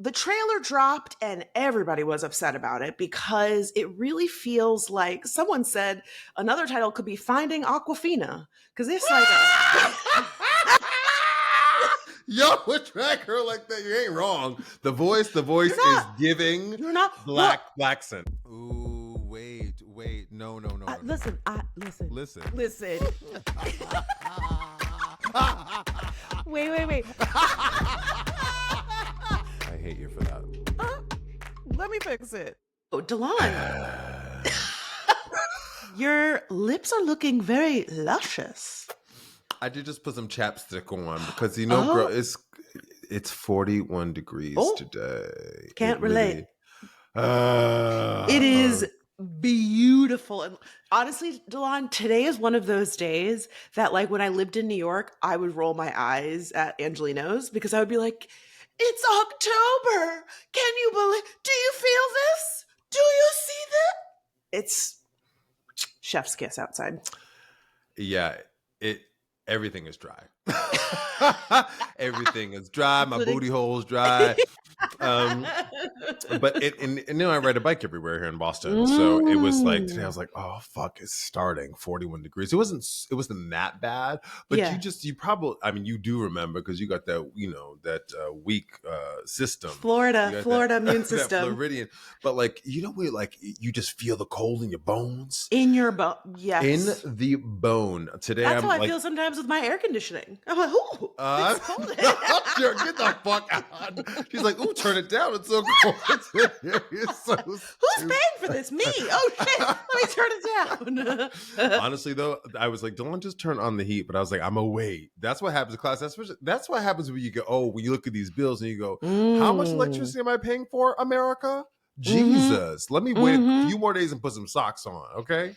the trailer dropped and everybody was upset about it because it really feels like someone said another title could be Finding Aquafina because it's like Yo, would track her like that. You ain't wrong. The voice is giving you're not black accent. Ooh, wait. No. Listen. Wait. I hate you for that. Let me fix it. Oh, Delon. Your lips are looking very luscious. I did just put some chapstick on because girl, it's 41 degrees today. Can't relate. It is beautiful. And honestly, Delon, today is one of those days that like when I lived in New York, I would roll my eyes at Angelino's because I would be like, it's October. Can you believe? Do you feel this? Do you see that? It's chef's kiss outside. Yeah, everything is dry. Everything is dry. My booty hole's dry. But I ride a bike everywhere here in Boston. So it was like today I was like, oh fuck, it's starting 41 degrees. It wasn't that bad, but you probably, I mean, you do remember because you got that, that weak system. Florida immune system. That Floridian. But like, where like you just feel the cold in your bones. In your bone. Yes. In the bone. Today That's how I feel sometimes with my air conditioning. I'm like, ooh, it's cold. Get the fuck out. She's like, ooh, turn it down. It's so cold. Who's paying for this? Me. Oh shit. Let me turn it down. Honestly though, I was like, don't just turn on the heat. But I was like, I'm gonna wait. That's what happens in class. That's what happens when you go, when you look at these bills and you go, how much electricity am I paying for, America? Jesus. Let me wait a few more days and put some socks on, okay?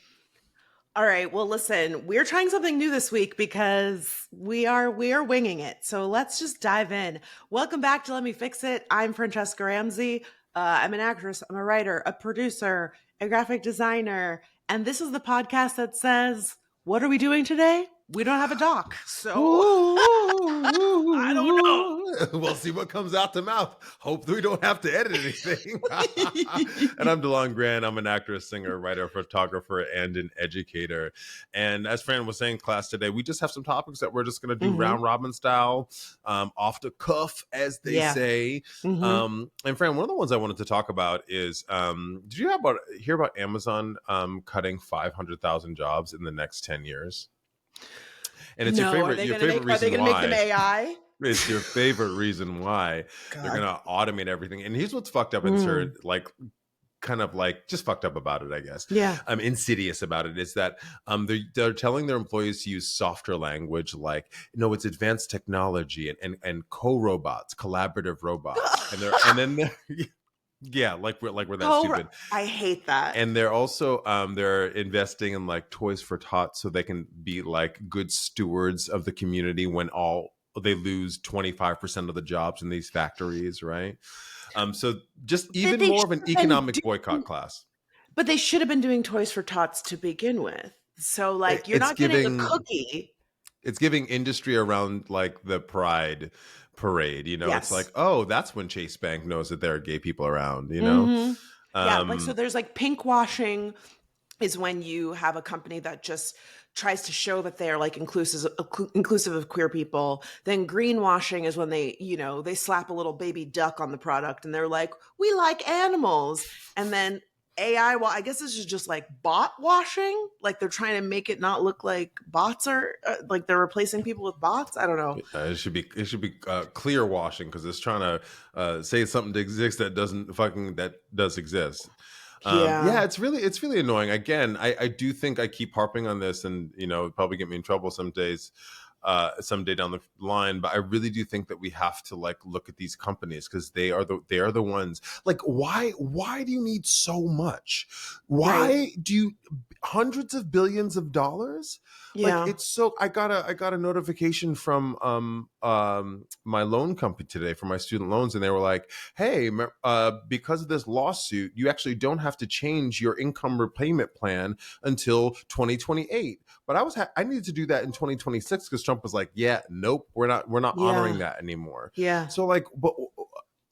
All right. Well, listen, we're trying something new this week because we are winging it. So let's just dive in. Welcome back to Let Me Fix It. I'm Franchesca Ramsey. I'm an actress. I'm a writer, a producer, a graphic designer. And this is the podcast that says, what are we doing today? We don't have a doc. So I don't know. We'll see what comes out the mouth. Hopefully we don't have to edit anything. And I'm DeLon Grant. I'm an actor, singer, writer, photographer, and an educator. And as Fran was saying in class today, we just have some topics that we're just going to do round robin style, off the cuff, as they say. And Fran, one of the ones I wanted to talk about is, did you hear about Amazon cutting 500,000 jobs in the next 10 years? And it's your favorite reason why. Are they going to make them AI? It's your favorite reason why they're going to automate everything. And here's what's fucked up and just fucked up about it, I guess. Yeah. Insidious about it is that they're telling their employees to use softer language, like, it's advanced technology and co-robots, collaborative robots. and then yeah, like we're that stupid. I hate that. And they're also they're investing in like Toys for Tots so they can be like good stewards of the community when they lose 25% of the jobs in these factories, right? So just even more of an economic boycott class. But they should have been doing Toys for Tots to begin with. So like you're not getting a cookie. It's giving industry around like the Pride parade, It's like, oh, that's when Chase Bank knows that there are gay people around, So there's like pink washing is when you have a company that just tries to show that they're like inclusive of queer people. Then greenwashing is when they slap a little baby duck on the product and they're like, we like animals. And then AI, well, I guess this is just like bot washing. Like they're trying to make it not look like bots are like they're replacing people with bots. I don't know. It should be clear washing because it's trying to say something exists that does exist. It's really annoying. Again, I do think I keep harping on this, and it'll probably get me in trouble some days. Someday down the line, but I really do think that we have to like look at these companies because they are the ones. Like, why do you need so much? Why do you hundreds of billions of dollars? Yeah. Like, it's so. I got a notification from my loan company today for my student loans, and they were like, "Hey, because of this lawsuit, you actually don't have to change your income repayment plan until 2028." But I needed to do that in 2026 because Trump was like, "Yeah, nope, we're not honoring that anymore." Yeah. So like, but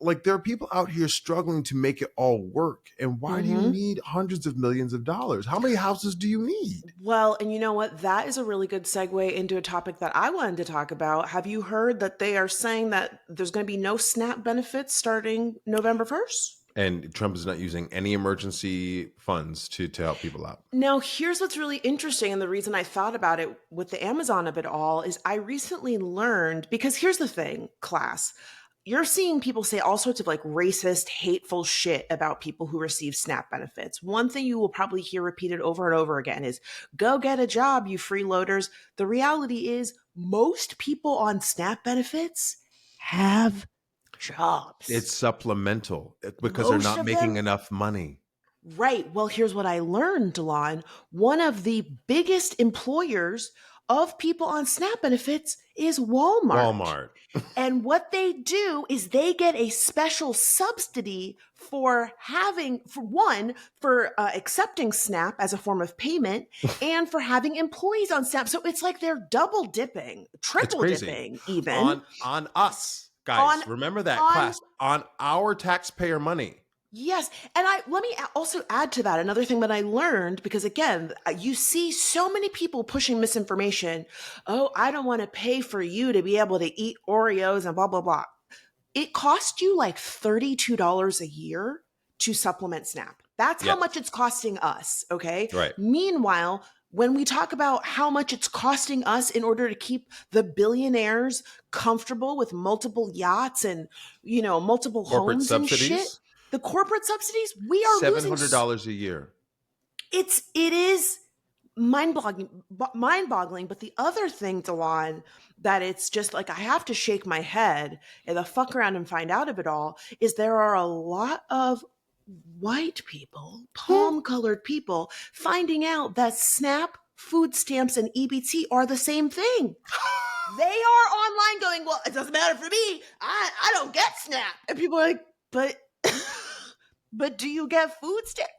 like there are people out here struggling to make it all work. And why do you Mm-hmm. need hundreds of millions of dollars? How many houses do you need? Well, and you know what? That is a really good segue into a topic that I wanted to talk about. Have you heard that they are saying that there's going to be no SNAP benefits starting November 1st? And Trump is not using any emergency funds to help people out. Now, here's what's really interesting. And the reason I thought about it with the Amazon of it all is I recently learned, because here's the thing, class. You're seeing people say all sorts of like racist, hateful shit about people who receive SNAP benefits. One thing you will probably hear repeated over and over again is go get a job, you freeloaders. The reality is, most people on SNAP benefits have jobs. It's supplemental because they're Most not of making them. enough money. Right. Well, here's what I learned, Delon. One of the biggest employers of people on SNAP benefits is Walmart. Walmart. And what they do is they get a special subsidy for having, for one, for accepting SNAP as a form of payment and for having employees on SNAP. So it's like they're double dipping, It's triple crazy. dipping even. On us, guys. On Remember that on class. On our taxpayer money. Yes. And let me also add to that another thing that I learned, because again, you see so many people pushing misinformation. Oh, I don't want to pay for you to be able to eat Oreos and blah, blah, blah. It costs you like $32 a year to supplement SNAP. That's how Yes. much it's costing us. Okay. Right. Meanwhile, when we talk about how much it's costing us in order to keep the billionaires comfortable with multiple yachts and, multiple Corporate homes and shit, subsidies, the corporate subsidies, we are losing. $700 a year. It is mind-boggling. But the other thing, Delon, that it's just like I have to shake my head and the fuck around and find out of it all is there are a lot of white people, palm-colored people, finding out that SNAP, food stamps, and EBT are the same thing. They are online going, well, it doesn't matter for me. I don't get SNAP. And people are like, but do you get food stamps?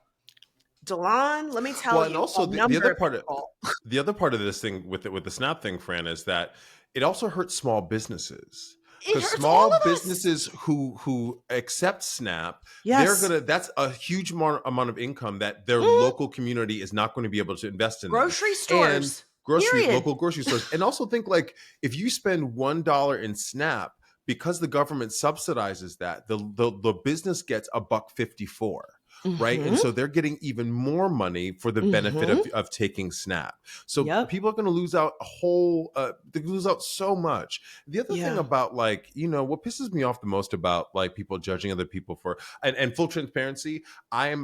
Delon, let me tell you. And also the other part of this thing with the SNAP thing, Fran, is that it also hurts small businesses. Because small businesses who accept SNAP, yes, that's a huge amount of income that their local community is not going to be able to invest in. Grocery stores. And local grocery stores. And also think like if you spend $1 in SNAP, because the government subsidizes that, the business gets $1.54. Right. And so they're getting even more money for the benefit of taking SNAP. So people are going to lose out they lose out so much. The other thing about like, what pisses me off the most about like people judging other people for and full transparency, I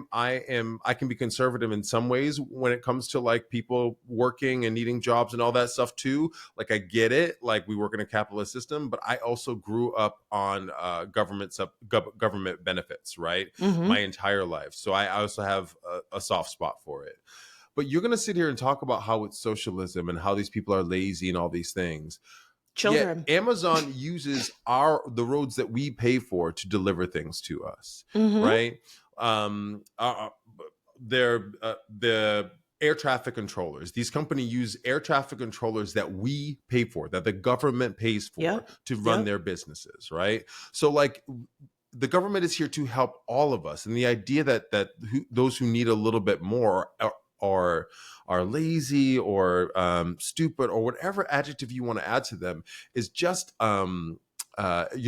can be conservative in some ways when it comes to like people working and needing jobs and all that stuff too. Like I get it. Like we work in a capitalist system, but I also grew up on government benefits, right? My entire life. So I also have a soft spot for it. But you're going to sit here and talk about how it's socialism and how these people are lazy and all these things. Children. Yet Amazon uses the roads that we pay for to deliver things to us, right? The air traffic controllers. These companies use air traffic controllers that we pay for, that the government pays for to run their businesses, right? So like the government is here to help all of us. And the idea that those who need a little bit more are lazy or stupid or whatever adjective you want to add to them is just you're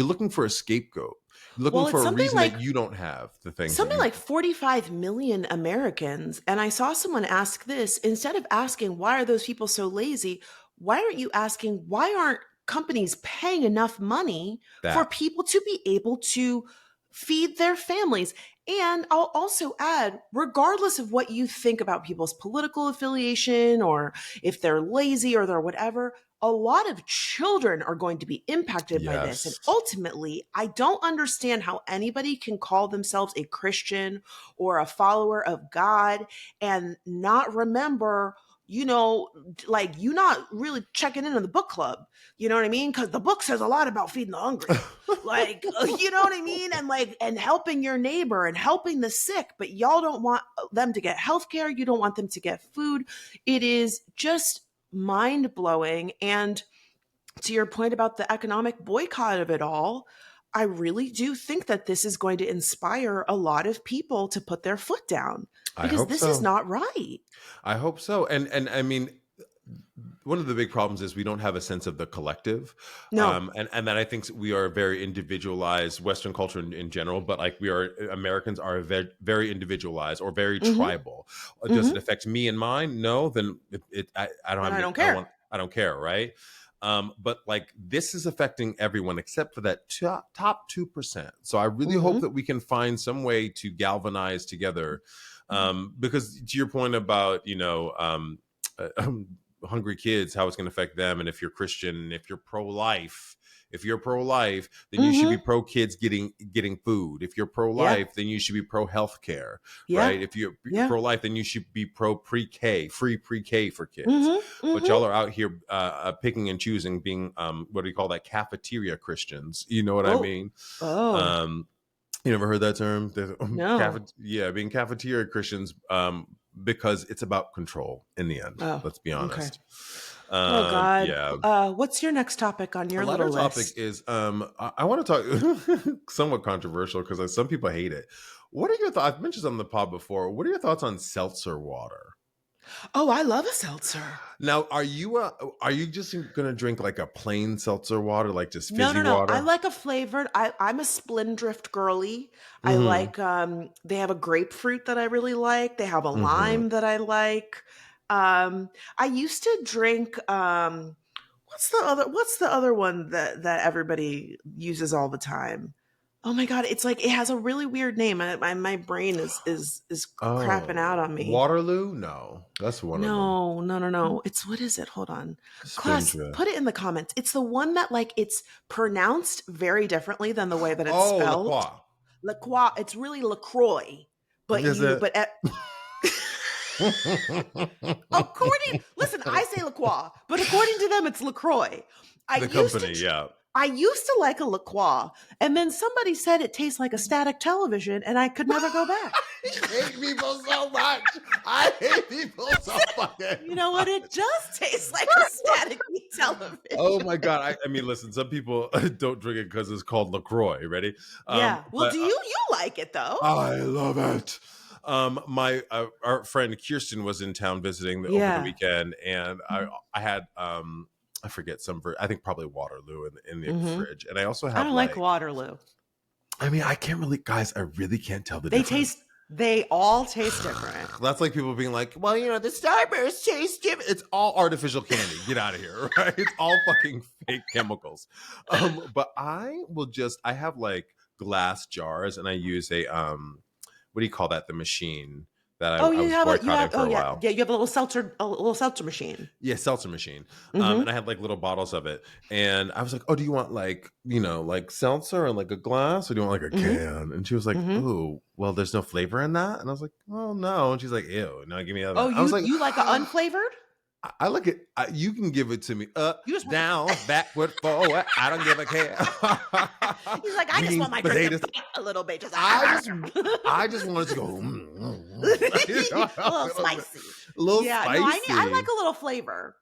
looking for a scapegoat. You're looking for a reason that you don't have the things. Something like 45 million Americans. And I saw someone ask this, instead of asking, why are those people so lazy? Why aren't you asking, why aren't companies paying enough money for people to be able to feed their families? And I'll also add, regardless of what you think about people's political affiliation or if they're lazy or they're whatever, a lot of children are going to be impacted by this. And ultimately, I don't understand how anybody can call themselves a Christian or a follower of God and not remember, like you not really checking in on the book club. You know what I mean? Because the book says a lot about feeding the hungry. Like, you know what I mean? And helping your neighbor and helping the sick, but y'all don't want them to get healthcare. You don't want them to get food. It is just mind blowing. And to your point about the economic boycott of it all, I really do think that this is going to inspire a lot of people to put their foot down I because hope this is so. not right. I hope so. And I mean, one of the big problems is we don't have a sense of the collective, No. and that I think we are very individualized, Western culture in general, but like we are, Americans are very individualized or very Mm-hmm. tribal. Does it Mm-hmm. affect me and mine? No, then I don't Then have I any, don't care. I don't care, right? But like this is affecting everyone except for that top 2%. So I really hope Mm-hmm. that we can find some way to galvanize together, because to your point about uh, hungry kids, how it's going to affect them, and if you're Christian, if you're pro-life, then you should be Mm-hmm. pro kids getting food. If you're Yeah. pro-life, then you should be pro healthcare, Yeah. right? If you're Yeah. pro-life, then you should be pro pre-K, free pre-K for kids. Mm-hmm. But Mm-hmm. y'all are out here picking and choosing, being what do you call that, cafeteria Christians? You know what I Oh. mean? Oh. um you never heard that term? No. Yeah, being cafeteria Christians, because it's about control in the end. Oh. Let's be Okay. honest. Oh God. Yeah. What's your next topic on A your lighter little topic list? is I want to talk somewhat controversial because some people hate it. What are your thoughts? I've mentioned this on the pod before. What are your thoughts on seltzer water? Oh, I love a seltzer. Now, are you just gonna drink like a plain seltzer water, like just No, fizzy no, no. I water? like a flavored. I'm a Splendrift girly. I Mm-hmm. like they have a grapefruit that I really like. They have a Mm-hmm. lime that I like. I used to drink what's the other one that everybody uses all the time? Oh my God, it's like it has a really weird name. My brain is crapping out Oh, on me. Waterloo? No, that's one of them. No, no, no, no. It's what is it? Hold on. Class, Spindrift. put it in the comments. It's the one that like it's pronounced very differently than the way that it's Oh, La spelled. Croix. La Croix, it's really LaCroix. But Is you it? but according listen, I say LaCroix, but according to them it's LaCroix. I The used company, to yeah. I used to like a LaCroix, and then somebody said it tastes like a static television, and I could never go back. I hate people so much. I hate people so You fucking know what? much. It does taste like a static Oh television. my god! I mean, listen. Some people don't drink it because it's called Lacroix. Ready? Yeah. Well, But do you like it though? I love it. My our friend Kirsten was in town visiting over the Yeah. weekend, and I had I forget I think probably Waterloo in the Hmm. fridge, and I also I have don't like like, Waterloo. I mean, I can't really, guys. I really can't tell the They difference. taste. They all taste different. That's like people being like, well, the Starburst tastes different. It's all artificial candy. Get out of here, right? It's all fucking fake chemicals. But I have like glass jars, and I use a what do you call that? The machine that Oh, I was you have. boycotting Oh, for a yeah, while. yeah. You have a little seltzer machine. Yeah, seltzer machine. Hmm. And I had like little bottles of it. And I was like, oh, do you want like, like seltzer and like a glass, or do you want like a Hmm. can? And she was like, Hmm. oh, well, there's no flavor in that. And I was like, oh no. And she's like, ew, no, give me Oh, that. I was you like, you like a unflavored? I like it. You can give it to me. Up, You just. down, backward, forward. I don't give a care. He's like, I just Beans, want my drink to potatoes. bite a little bit. Just. I just, I just wanted to go. A little spicy. A little Yeah. No, I spicy. like a little flavor.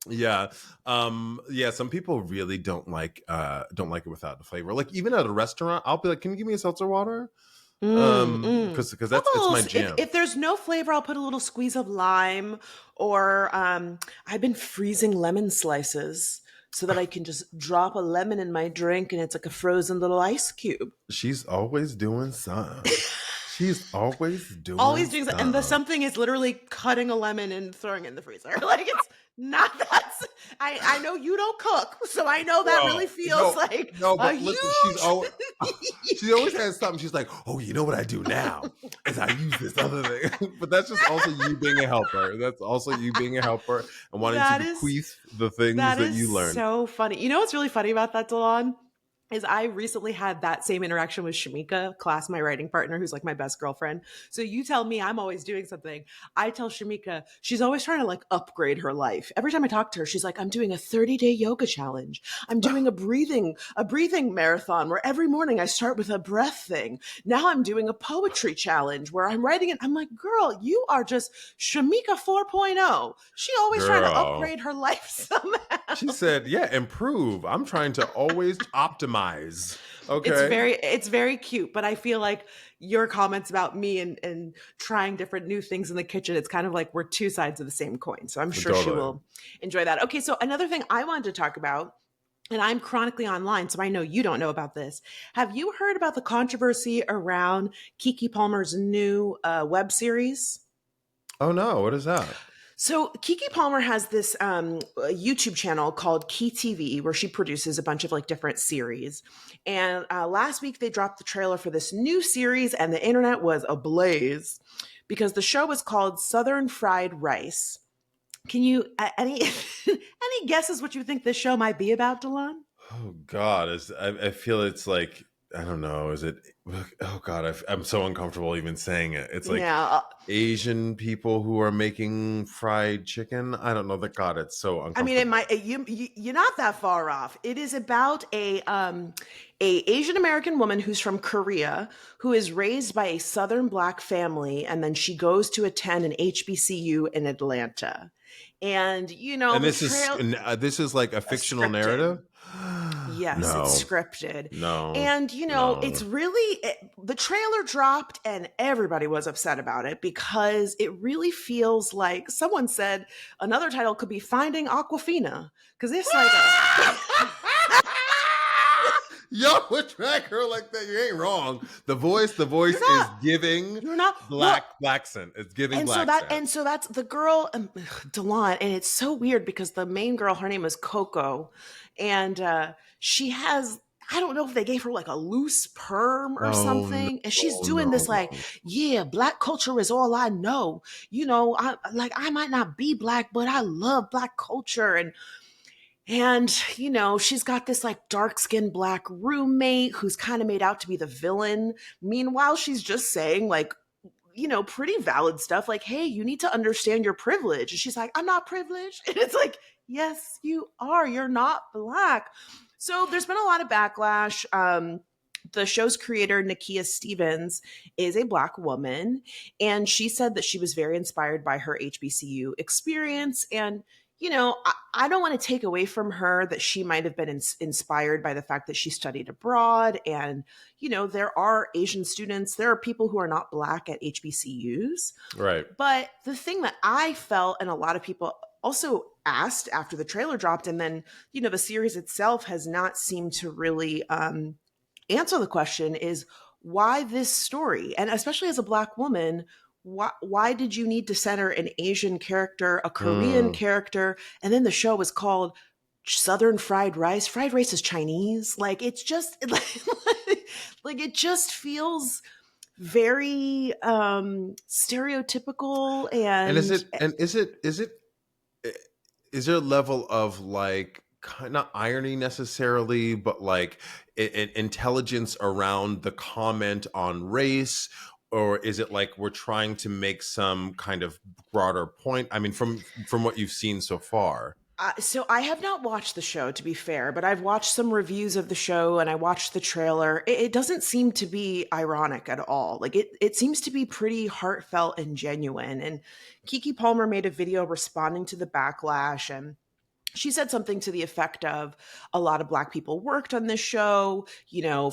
Yeah. Yeah, some people really don't like it without the flavor. Like even at a restaurant, I'll be like, "Can you give me a seltzer water?" Mm. Because I'll that's put a it's little, my jam. if there's no flavor, I'll put a little squeeze of lime, or I've been freezing lemon slices so that I can just drop a lemon in my drink and it's like a frozen little ice cube. She's always doing something. She's always doing Always doing that. And the something. something is literally cutting a lemon and throwing it in the freezer. Like it's not that. I know you don't cook, so I know that Bro, really feels like no, a but listen, she's huge. always she always has something. She's like, oh, you know what I do now is I use this other thing. But that's just also you being a helper. That's also you being a helper and wanting That to is bequeath the things That that is you learned. so funny. You know what's really funny about that, Delon? Is I recently had that same interaction with Shamika, class, my writing partner, who's like my best girlfriend. So you tell me I'm always doing something. I tell Shamika she's always trying to like upgrade her life. Every time I talk to her, she's like, I'm doing a 30-day yoga challenge. I'm doing a breathing marathon where every morning I start with a breath thing. Now I'm doing a poetry challenge where I'm writing it. I'm like, girl, you are just Shamika 4.0. She always trying to Girl. upgrade her life somehow. She said, yeah, improve. I'm trying to always optimize. Okay. It's very cute, but I feel like your comments about me and trying different new things in the kitchen, it's kind of like we're two sides of the same coin. So I'm sure she Totally. will enjoy that. Okay, so another thing I wanted to talk about, and I'm chronically online, so I know you don't know about this. Have you heard about the controversy around Keke Palmer's new web series? Oh no, what is that? So Kiki Palmer has this YouTube channel called KeyTV where she produces a bunch of like different series. And last week they dropped the trailer for this new series, and the internet was ablaze because the show was called Southern Fried Rice. Can you any any guesses what you think this show might be about, Delon? Oh God, I feel it's like I don't know. Is it? Oh God, I'm so uncomfortable even saying it. It's like Yeah, Asian people who are making fried chicken. I don't know. That God, it's so I mean, it uncomfortable. might you're not that far off. It is about a Asian American woman who's from Korea who is raised by a Southern Black family, and then she goes to attend an HBCU in Atlanta. And And the trail this is like a fictional scripted. narrative. Yes, it's No, scripted. no, And, it's no. really, the trailer dropped and everybody was upset about it because it really feels like someone said another title could be Finding Aquafina. Because it's like Yo, would track her like that. You ain't wrong. The voice you're is not, giving you're not, well, black accent. It's giving and so black that accent. and so that's the girl, Delon, and it's so weird because the main girl, her name is Coco, and she has, I don't know if they gave her like a loose perm or Oh no, something, and she's doing this like, no. yeah, black culture is all I know. I might not be black, but I love black culture, and she's got this like dark skinned black roommate who's kind of made out to be the villain. Meanwhile, she's just saying like, pretty valid stuff like, hey, you need to understand your privilege. And she's like, I'm not privileged. And it's like, yes, you are. You're not black. So there's been a lot of backlash. The show's creator, Nakia Stevens, is a black woman. And she said that she was very inspired by her HBCU experience. And I don't want to take away from her that she might have been inspired by the fact that she studied abroad. And, there are Asian students, there are people who are not black at HBCUs. Right. But the thing that I felt, and a lot of people also asked after the trailer dropped, and then, the series itself has not seemed to really answer the question is why this story? And especially as a black woman, why did you need to center an Asian character, a Korean Mm. character, and then the show was called Southern Fried Rice? Fried rice is Chinese. Like it's just like it just feels very stereotypical And is and it? And is it? Is there a level of like not irony necessarily, but like intelligence around the comment on race? Or is it like we're trying to make some kind of broader point? I mean, from what you've seen so far. so I have not watched the show, to be fair, but I've watched some reviews of the show and I watched the trailer. It doesn't seem to be ironic at all. Like it seems to be pretty heartfelt and genuine. And Kiki Palmer made a video responding to the backlash, and she said something to the effect of a lot of black people worked on this show,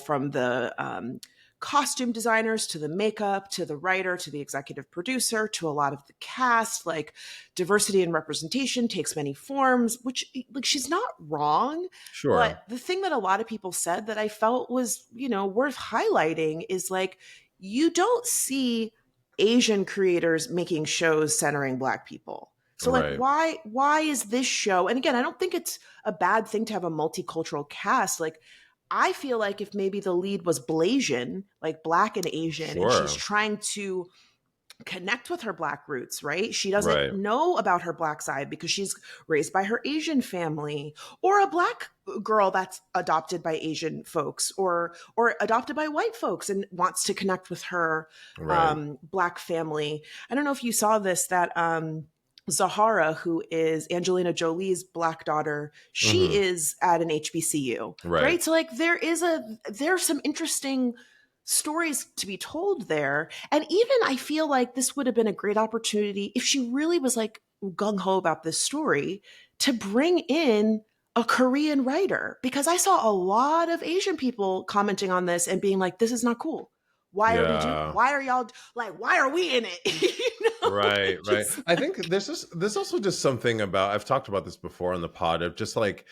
from the costume designers to the makeup to the writer to the executive producer to a lot of the cast. Like diversity and representation takes many forms, which like she's not wrong. Sure. But the thing that a lot of people said that I felt was, worth highlighting is like, you don't see Asian creators making shows centering black people. So like Right. why is this show? And again, I don't think it's a bad thing to have a multicultural cast. Like I feel like if maybe the lead was Blasian, like black and Asian, and she's Sure. trying to connect with her black roots, right? She doesn't Right. know about her black side because she's raised by her Asian family, or a black girl that's adopted by Asian folks, or adopted by white folks and wants to connect with her Right. black family. I don't know if you saw this, that Zahara, who is Angelina Jolie's black daughter, she Hmm. is at an HBCU, Right. right? So like there's some interesting stories to be told there. And even I feel like this would have been a great opportunity if she really was like gung ho about this story to bring in a Korean writer, because I saw a lot of Asian people commenting on this and being like, this is not cool. Yeah. Why are y'all like, why are we in it? Right, right. Just, I think there's also just something about, I've talked about this before on the pod, of just like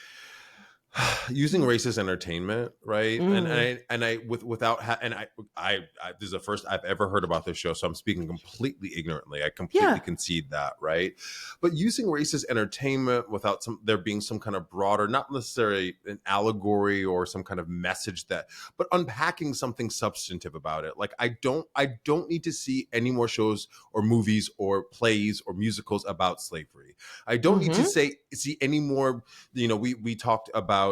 using race as entertainment, right? mm, And I without and I this is the first I've ever heard about this show, so I'm speaking completely ignorantly. I completely yeah. concede that, right? But using race as entertainment without there being some kind of broader, not necessarily an allegory or some kind of message, that, but unpacking something substantive about it. Like I don't need to see any more shows or movies or plays or musicals about slavery. I don't need to Mm-hmm. see any more. We talked about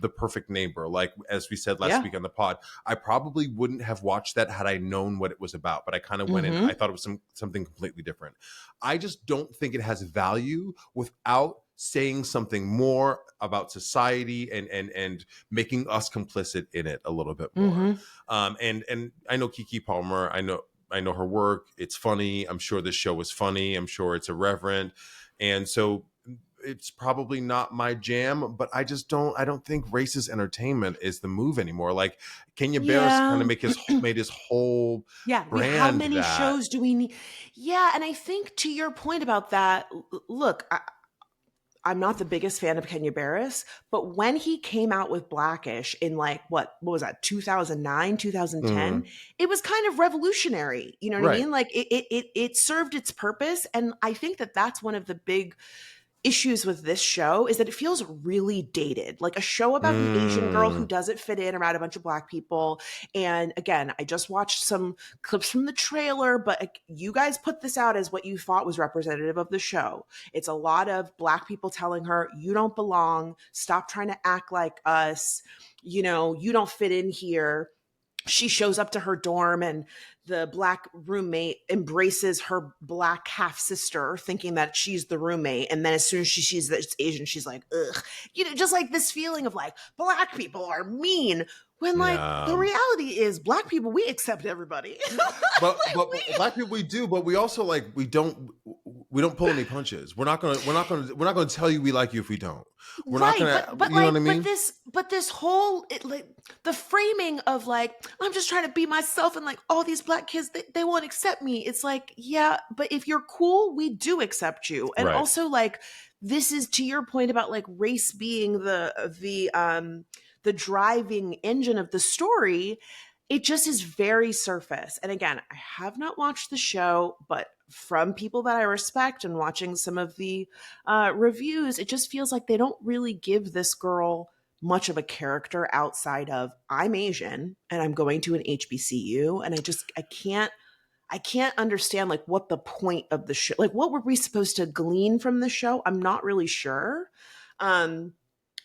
The Perfect Neighbor, like as we said last Yeah. week on the pod. I probably wouldn't have watched that had I known what it was about, but I kind of went in, I Mm-hmm. thought it was something completely different. I just don't think it has value without saying something more about society and making us complicit in it a little bit more. Mm-hmm. And I know Keke Palmer, I know her work. It's funny. I'm sure this show is funny. I'm sure it's irreverent. And so it's probably not my jam, but I don't think racist entertainment is the move anymore. Like Kenya Barris kind Yeah. of made his whole Yeah. How brand many that. shows do we need? Yeah. And I think to your point about that, look, I'm not the biggest fan of Kenya Barris, but when he came out with Blackish in like what was that, 2009, 2010, Mhm. it was kind of revolutionary. You know what I Right. mean? Like it served its purpose, and I think that that's one of the big issues with this show is that it feels really dated, like a show about an Asian girl who Mm. doesn't fit in around a bunch of black people. And again, I just watched some clips from the trailer, but you guys put this out as what you thought was representative of the show. It's a lot of black people telling her, you don't belong, stop trying to act like us, you don't fit in here. She shows up to her dorm and the black roommate embraces her black half sister thinking that she's the roommate, and then as soon as she sees that it's Asian, she's like, ugh, just like this feeling of like black people are mean, when like the Yeah. reality is black people, we accept everybody. Like, But black people, we do, but we also like we don't pull any punches. We're not gonna tell you we like you if we don't. We're not right, gonna, but you know what I like mean? this whole like the framing of like, I'm just trying to be myself, and like all these black kids, they won't accept me. It's like, yeah, but if you're cool, we do accept you. And Right. also like, this is to your point about like race being the driving engine of the story. It just is very surface. And again, I have not watched the show, but from people that I respect and watching some of the reviews, it just feels like they don't really give this girl much of a character outside of, I'm Asian and I'm going to an HBCU, and I can't understand like what the point of the show, like what were we supposed to glean from the show? I'm not really sure. Um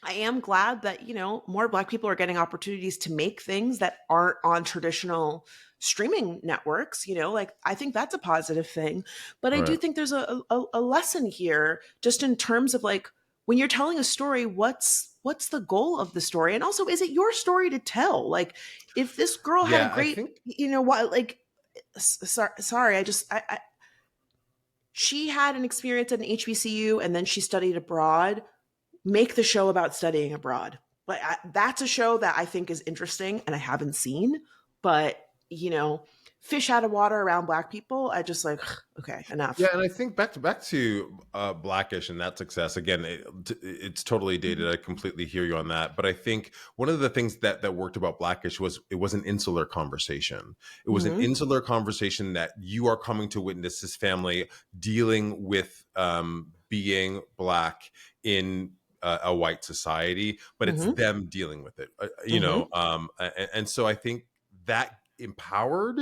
I am glad that, more black people are getting opportunities to make things that aren't on traditional streaming networks. Like I think that's a positive thing. But I do Right. think there's a lesson here just in terms of like, when you're telling a story, what's the goal of the story? And also, is it your story to tell? Like, if this girl had a Yeah, I great, think. what, like, sorry, she had an experience at an HBCU and then she studied abroad. Make the show about studying abroad. But that's a show that I think is interesting and I haven't seen. But, fish out of water around black people, I just like, okay, Yeah, enough. and I think back to Blackish and that success again. It's totally dated. I completely hear you on that. But I think one of the things that worked about Blackish was it was an insular conversation. It was an Mm-hmm. insular conversation that you are coming to witness this family dealing with being black in a white society, but it's Mm-hmm. them dealing with it. Mm-hmm. And so I think that empowered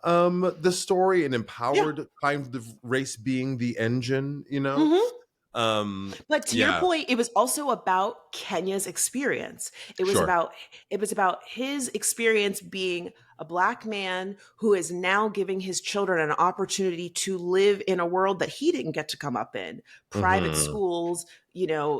the story and Yeah. empowered kind of race being the engine, Mm-hmm. um But to your yeah, point, it was also about Kenya's experience. It was sure. about it was about his experience being a black man who is now giving his children an opportunity to live in a world that he didn't get to come up in. Private Hmm. schools,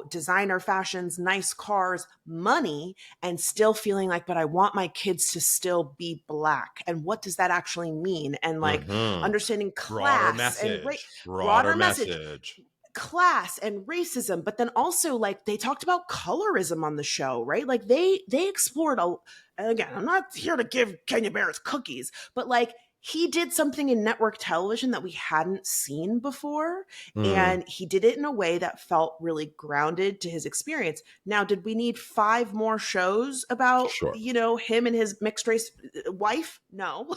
designer fashions, nice cars, money, and still feeling like, but I want my kids to still be black. And what does that actually mean? And like Hmm. understanding Broader class and message, broader broader message. message. class and racism, but then also like they talked about colorism on the show, right? Like they explored and again, I'm not here to give Kenya Barris cookies, but like he did something in network television that we hadn't seen before, Mm, and he did it in a way that felt really grounded to his experience. Now, did we need 5 more shows about, sure. him and his mixed race wife? No.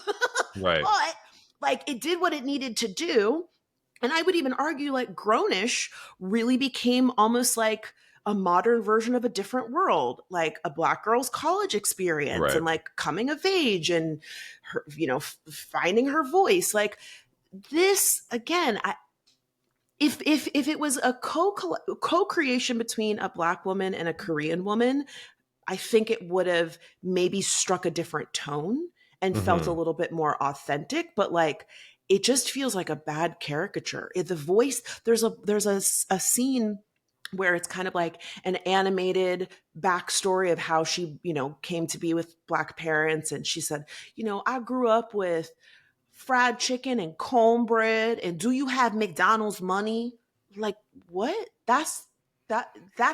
Right. But like it did what it needed to do. And I would even argue like Grownish really became almost like a modern version of A Different World, like a black girl's college experience Right. and like coming of age and her, finding her voice. Like this again, if it was a co-creation between a black woman and a Korean woman, I think it would have maybe struck a different tone and felt a Hmm. little bit more authentic. But like, it just feels like a bad caricature. The voice, there's a scene where it's kind of like an animated backstory of how she, came to be with black parents. And she said, I grew up with fried chicken and cornbread. And do you have McDonald's money? Like, what? That's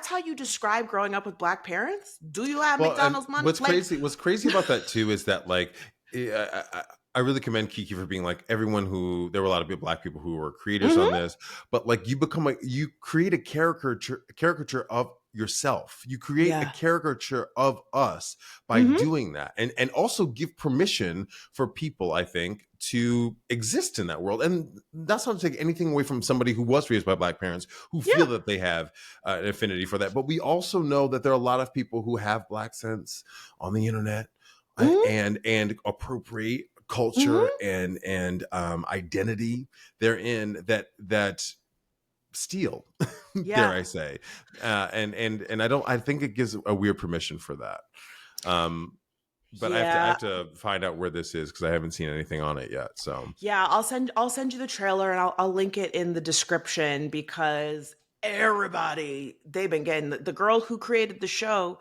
how you describe growing up with black parents? Do you have Well, and McDonald's money? Like, what's crazy about that too is that like I really commend Kiki for being like everyone who there were a lot of black people who were creators on mhm, this, but like you create a caricature of yourself. You create a yeah, caricature of us by hmm, doing that, and also give permission for people, I think, to exist in that world. And that's not to take anything away from somebody who was raised by black parents who feel yeah, that they have an affinity for that. But we also know that there are a lot of people who have black sense on the internet hmm, and appropriate culture hmm, and identity therein that steal, dare yeah, I say, and I think it gives a weird permission for that. Um, but I yeah. have to find out where this is because I haven't seen anything on it yet. So Yeah, I'll send you the trailer and I'll link it in the description because everybody they've been getting the girl who created the show,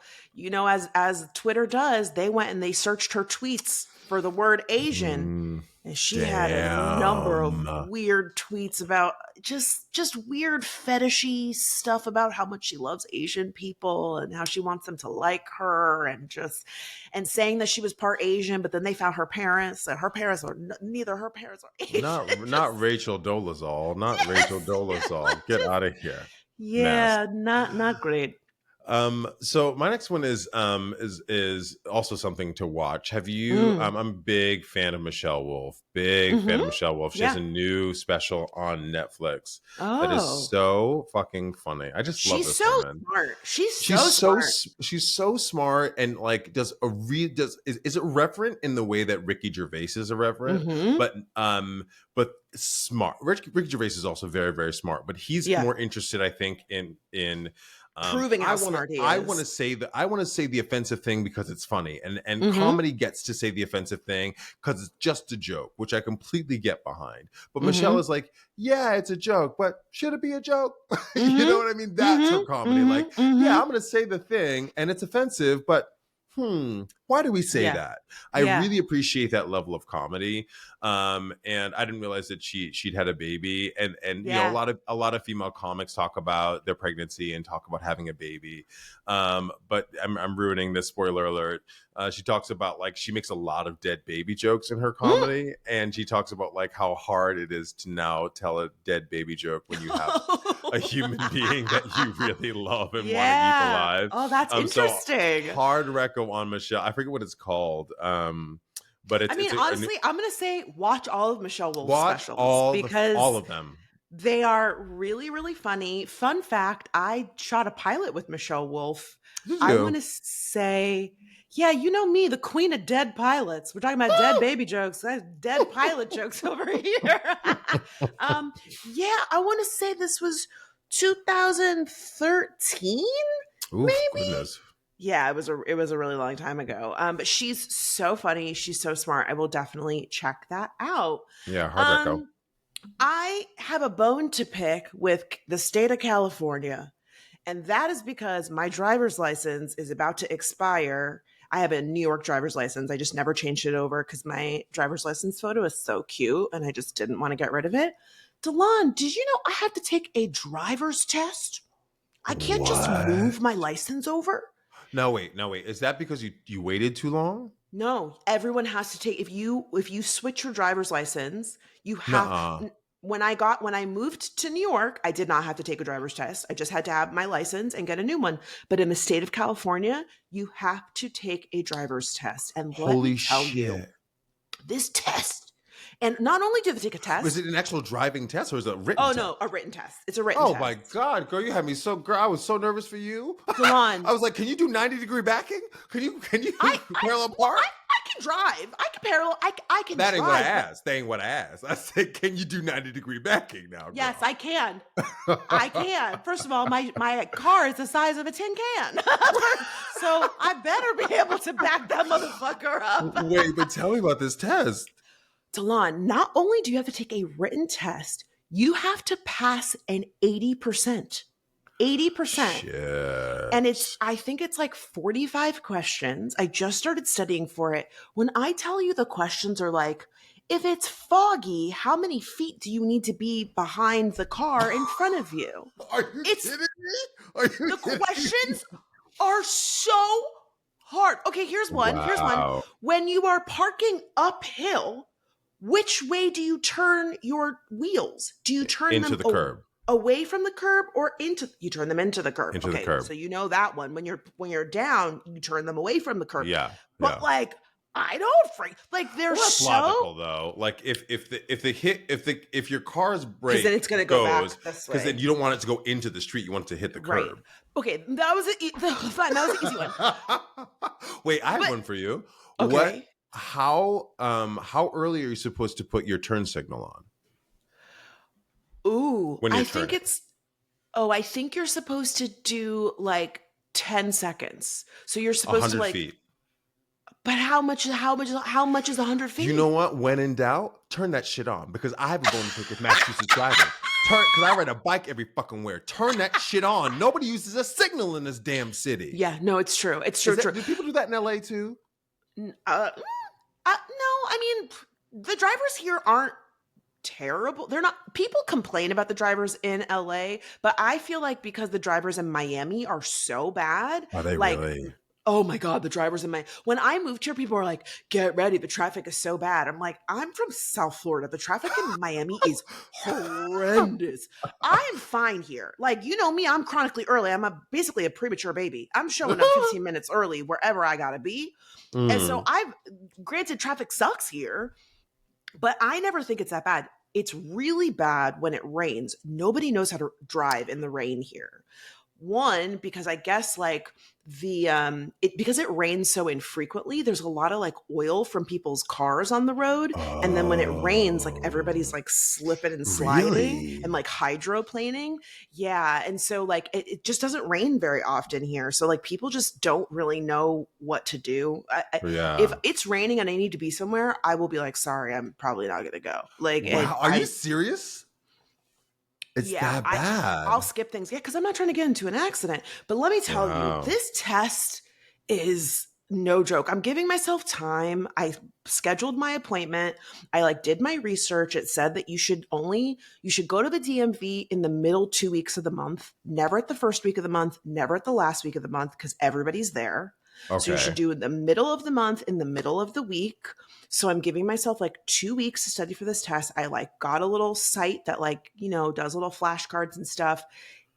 as Twitter does, they went and they searched her tweets for the word Asian, mm, and she had a number of damn. weird tweets about just weird fetishy stuff about how much she loves Asian people and how she wants them to like her, and saying that she was part Asian, but then they found her parents and her parents are neither her parents are Asian. Not Just Rachel Dolezal, not Rachel yes, Dolezal. Get just out of here. yeah, Nasty. not great. So my next one is also something to watch. Have you Mm. I'm a big fan of Michelle Wolf. Big fan Hmm. of Michelle Wolf. She has Yeah. a new special on Netflix that is Oh, so fucking funny. I just love she's this so woman. smart. She's so smart. She's so smart and like is irreverent in the way that Ricky Gervais is irreverent, Hmm. but smart. Ricky Gervais is also very very smart, but he's Yeah, more interested, I think, in proving how smart he is. I want to say the offensive thing because it's funny, and Hmm. comedy gets to say the offensive thing because it's just a joke, which I completely get behind. But Michelle Hmm. is like, yeah, it's a joke, but should it be a joke? You know Hmm. what I mean? That's her Hmm. comedy. Hmm. Like, yeah, Hmm. I'm going to say the thing, and it's offensive, but why do we say Yeah. that? I Yeah. really appreciate that level of comedy. And I didn't realize that she'd had a baby, and you know, Yeah. a lot of female comics talk about their pregnancy and talk about having a baby. But I'm ruining this, spoiler alert. She talks about like she makes a lot of dead baby jokes in her Mm. comedy, and she talks about like how hard it is to now tell a dead baby joke when you have a human being that you really love and want to keep Yeah. alive. Oh, that's So interesting. hard reco on Michelle. I forget what it's called. But I mean, a new, honestly, I'm going to say watch all of Michelle Wolf's watch specials all because of them. they are really, really funny. Fun fact, I shot a pilot with Michelle Wolf. Did I want you? to say, yeah, you know me, the queen of dead pilots. We're talking about dead baby jokes. That's dead pilot jokes over here. um, yeah, I want to say this was 2013, Oof, maybe. goodness. Yeah, it was a really long time ago. But she's so funny. She's so smart. I will definitely check that out. Yeah, hard reco. Um, I have a bone to pick with the state of California, and that is because my driver's license is about to expire. I have a New York driver's license. I just never changed it over because my driver's license photo is so cute and I just didn't want to get rid of it. Delon, did you know I have to take a driver's test? I can't just move What? my license over. No, wait, no, wait. Is that because you waited too long? No, everyone has to take if you switch your driver's license, you have Nuh-uh. when I moved to New York, I did not have to take a driver's test. I just had to have my license and get a new one. But in the state of California, you have to take a driver's test. And let me Holy tell you, shit. this test, and not only do you have to take a Was test, it an actual driving test or was it a written oh test? no, a written test. It's a written Oh my test. God, girl, you had me so girl. I was so nervous for you. Delon, I was like, can you do 90-degree backing? Can you parallel park? I can drive. I can parallel. I can That drive. ain't what I asked. That ain't what I asked. I said, can you do 90-degree backing now, girl? Yes, I can. I can. First of all, my car is the size of a tin can. So I better be able to back that motherfucker up. Wait, but tell me about this test. Delon, not only do you have to take a written test, you have to pass an 80%. 80%. Shit. And I think it's like 45 questions. I just started studying for it. When I tell you the questions are like, if it's foggy, how many feet do you need to be behind the car in front of you? Are you kidding me? Are you The kidding questions me? are so hard. Okay, here's one. Here's one. Wow. When you are parking uphill, which way do you turn your wheels? Do you turn Into them the curb. away from the curb or you turn them into the curb? Into Okay, the curb. so you know that one. When you're down, you turn them away from the curb. Yeah. But yeah. like I don't freak. Like they're Well, that's so logical though. Like if your car's brake, because then it's gonna go back this way. because then you don't want it to go into the street. You want it to hit the Right. curb. Okay, that was fine. That was an easy one. Wait, I have one for you. Okay. What? How early are you supposed to put your turn signal on? Ooh, When you're I think turning. I think you're supposed to do like 10 seconds. So you're supposed to 100 like, feet. but how much is 100 feet? You know what? When in doubt, turn that shit on because I have a bone to pick with Massachusetts driving. Because I ride a bike every fucking where. Turn that shit on. Nobody uses a signal in this damn city. Yeah, no, it's true. It's true. Do people do that in LA too? No, I mean, the drivers here aren't terrible. They're not, people complain about the drivers in LA, but I feel like because the drivers in Miami are so bad. Are they like, really? Oh my God, the drivers in Miami. When I moved here, people are like, get ready, the traffic is so bad. I'm like, I'm from South Florida. The traffic in Miami is horrendous. I'm fine here. Like, you know me, I'm chronically early. I'm basically a premature baby. I'm showing up 15 minutes early wherever I gotta be. And so granted, traffic sucks here, but I never think it's that bad. It's really bad when it rains. Nobody knows how to drive in the rain here. One, because I guess like because it rains so infrequently, there's a lot of like oil from people's cars on the road. And then when it rains, like everybody's like slipping and sliding and like hydroplaning. Yeah. And so like it just doesn't rain very often here. So like people just don't really know what to do. If it's raining and I need to be somewhere, I will be like, sorry, I'm probably not going to go. Like, wow, are you serious? It's that bad. I'll skip things. Yeah, because I'm not trying to get into an accident. But let me tell you, this test is no joke. I'm giving myself time. I scheduled my appointment. I like did my research. It said that you should go to the DMV in the middle 2 weeks of the month, never at the first week of the month, never at the last week of the month, because everybody's there. Okay. So you should do it in the middle of the month, in the middle of the week. So I'm giving myself like 2 weeks to study for this test. I like got a little site that like, you know, does little flashcards and stuff.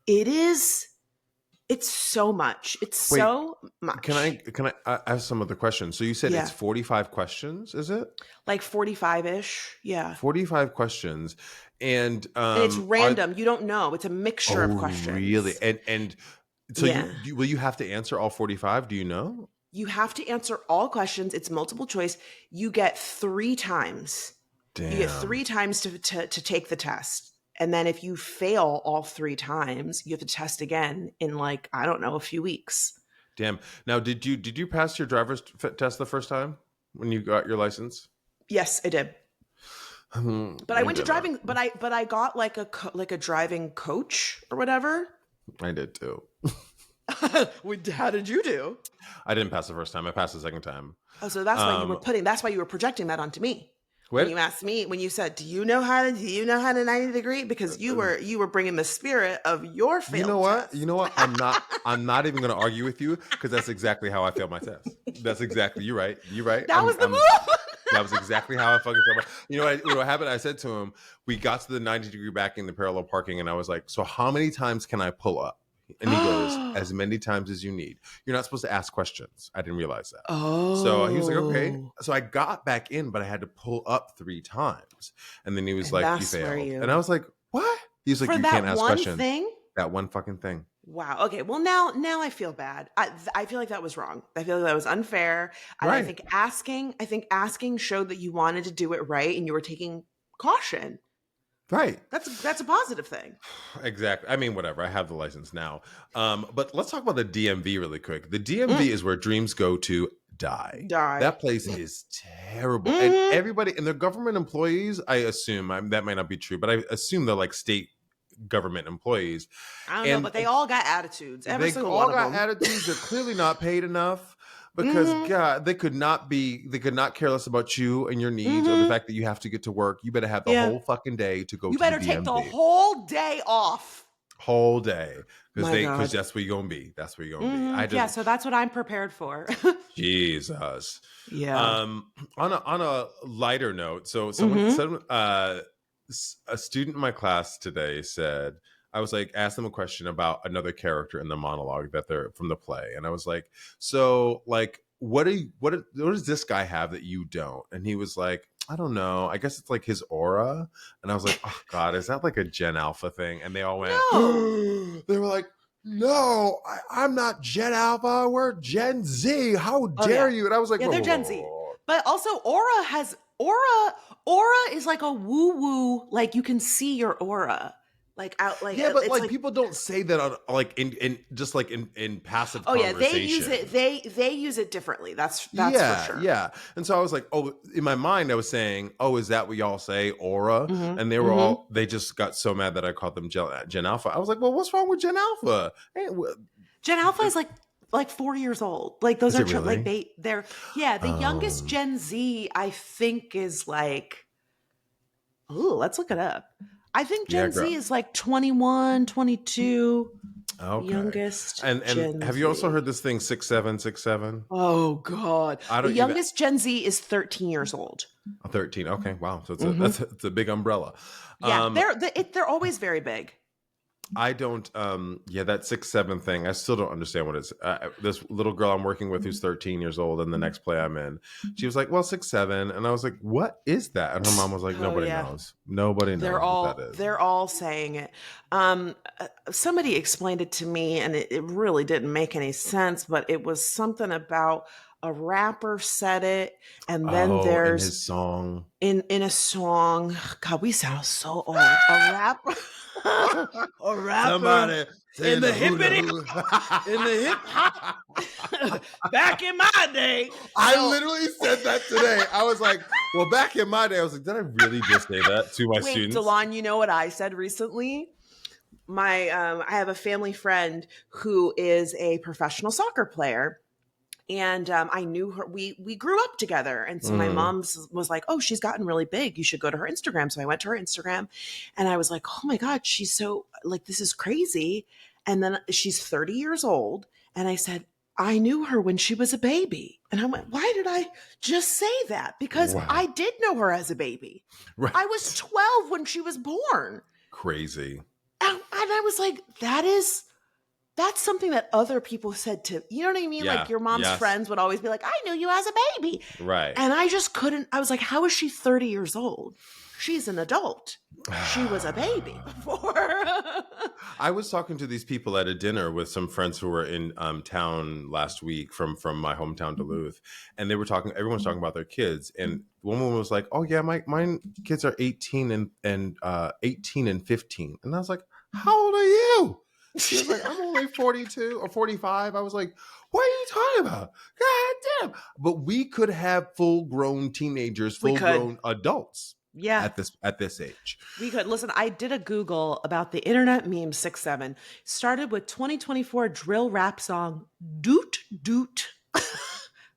It's so much. It's so much. Can I ask some other questions? So you said it's 45 questions, is it? Like 45-ish. Yeah. 45 questions. And it's random. You don't know. It's a mixture of questions. Really? And so will you have to answer all 45? Do you know? You have to answer all questions. It's multiple choice. You get 3 times. Damn. You get 3 times to take the test. And then if you fail all 3 times, you have to test again in like, I don't know, a few weeks. Damn. Now, did you pass your driver's test the first time when you got your license? Yes, I did. But I went to driving, but I got like a driving coach or whatever. I did too. How did you do? I didn't pass the first time. I passed the second time. Oh, so that's why you were projecting that onto me. when What? you asked me, when you said, do you know how to 90 degree? Because you were bringing the spirit of your You know failed what? test. You know what? I'm not even going to argue with you because that's exactly how I failed my test. That's exactly. You're right. You're right. That was the move. That was exactly how I fucking failed my. What happened? I said to him, we got to the 90-degree back in the parallel parking, and I was like, so how many times can I pull up? And he goes, as many times as you need. You're not supposed to ask questions. I didn't realize that. So he was like, okay. Oh. So I got back in, but I had to pull up 3 times. And then he was And like, you that's where failed. you, And I was like, what? He's like, for you that can't ask one questions. thing. That one fucking thing. Wow. Okay. Well, now I feel bad. I feel like that was wrong. I feel like that was unfair. And Right. I think asking showed that you wanted to do it right and you were taking caution. Right. That's a positive thing. Exactly. I mean, whatever. I have the license now. But let's talk about the DMV really quick. The DMV is where dreams go to die. That place is terrible. And everybody, and their government employees, I assume, that might not be true, but I assume they're like state government employees. I don't know, but they all got attitudes. Every single one of them. Attitudes. They're clearly not paid enough because God, they could not care less about you and your needs or the fact that you have to get to work. You better have the whole fucking day to go. You to the better take the DMV. whole day off. Whole day because God. that's where you're gonna be. That's where you're gonna be. So that's what I'm prepared for. Jesus. Yeah. On a lighter note, so someone a student in my class today said, I was like, asked them a question about another character in the monologue that they're from the play, and I was like, so like, what does this guy have that you don't? And he was like, I don't know. I guess it's like his aura. And I was like, oh God, is that like a Gen Alpha thing? And they all went, no. They were like, no, I'm not Gen Alpha. We're Gen Z. How dare you? And I was like, yeah, they're Gen Z. But also aura is like a woo woo. Like you can see your aura. Like out, like yeah, but like people don't say that on like in just like in passive. Oh yeah, they use it. They use it differently. That's for sure. Yeah. And so I was like, oh, in my mind I was saying, oh, is that what y'all say, aura? And they were they just got so mad that I called them Gen Alpha. I was like, well, what's wrong with Gen Alpha? Hey, Gen Alpha is like 4 years old. Like those are really? like they're the youngest Gen Z I think is like. Ooh, let's look it up. I think Gen Z is like 21, 22. Okay. Youngest. And Gen have Z. you also heard this thing 6767? Oh God. The youngest Gen Z is 13 years old. 13. Okay. Wow. So it's a big umbrella. Yeah. They're always very big. I don't, that 6-7 thing, I still don't understand what it's, this little girl I'm working with who's 13 years old in the next play I'm in, she was like, well, 6-7. And I was like, what is that? And her mom was like, nobody knows. Nobody knows what that is. They're all saying it. Somebody explained it to me and it really didn't make any sense, but it was something about a rapper said it. And then there's in his song. In a song. God, we sound so old. A rapper. A rapper. Somebody in the hippity. In the hip hop. Back in my day. I literally said that today. I was like, well, back in my day, I was like, did I really just say that to my students? Delon, you know what I said recently? I have a family friend who is a professional soccer player. And I knew her. We grew up together, and so my mom was like, "Oh, she's gotten really big. You should go to her Instagram." So I went to her Instagram, and I was like, "Oh my God, she's so like this is crazy." And then she's 30 years old, and I said, "I knew her when she was a baby." And I went, "Why did I just say that?" Because I did know her as a baby. Right. I was 12 when she was born. Crazy. And I was like, that's something that other people said to, you know what I mean? Yeah, like your mom's friends would always be like, I knew you as a baby. Right. And I just couldn't, I was like, how is she 30 years old? She's an adult. She was a baby before. I was talking to these people at a dinner with some friends who were in town last week from my hometown, Duluth. And they were everyone was talking about their kids. And one woman was like, oh yeah, my kids are 18 and 18 and 15. And I was like, how old are you? She was like, I'm only 42 or 45. I was like, what are you talking about? God damn. But we could have full-grown teenagers, full-grown adults. Yeah. At this age. We could. Listen, I did a Google about the internet meme 6-7. Started with 2024 drill rap song Doot Doot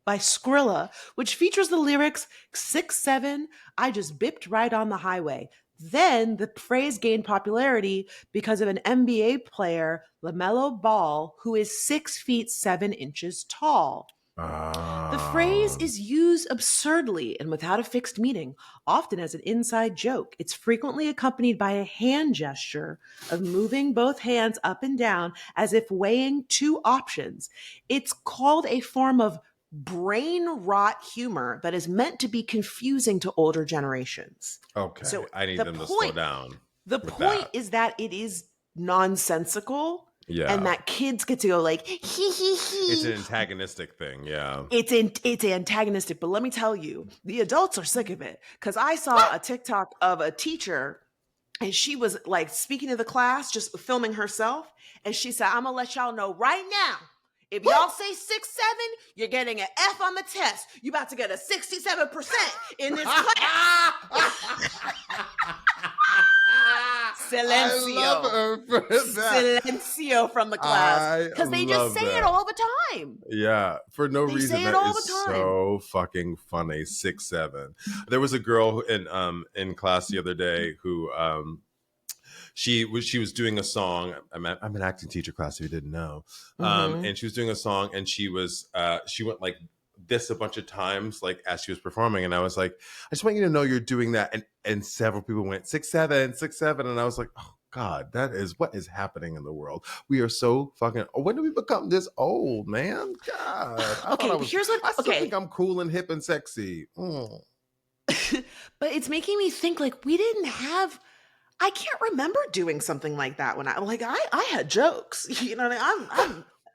by Skrilla, which features the lyrics 6'7", I just bipped right on the highway. Then the phrase gained popularity because of an NBA player, LaMelo Ball, who is 6 feet 7 inches tall. The phrase Um, is used absurdly and without a fixed meaning, often as an inside joke. It's frequently accompanied by a hand gesture of moving both hands up and down as if weighing two options. It's called a form of brain rot humor that is meant to be confusing to older generations. okay, So I need the them to slow point down the with point that. is that it is nonsensical and Yeah. that kids get to go like hee It's an hee. antagonistic thing. Yeah. It's antagonistic, but let me tell you, the adults are sick of it. Because I saw a TikTok of a teacher, and she was like speaking to the class, just filming herself, and she said, "I'm gonna let y'all know right now. If y'all say 6'7", you're getting an F on the test. You about to get a 67% in this class." I love Silencio. her for that. Silencio from the class. I Because they just love say it that. all the time. Yeah, for no They reason. say it That all is the time. so fucking funny. 6'7". There was a girl in class the other day who she was doing a song. I'm an acting teacher class if you didn't know, Mm-hmm. and she was doing a song and she went like this a bunch of times like as she was performing, and I was like, I just want you to know you're doing that, and several people went 6'7", 6'7", and I was like, oh God, that is what is happening in the world. We are so fucking. When do we become this old, man? God, I thought I Okay, was. here's what. I still think Okay, I'm cool and hip and sexy. Mm. but it's making me think like we didn't have. I can't remember doing something like that when I had jokes. You know,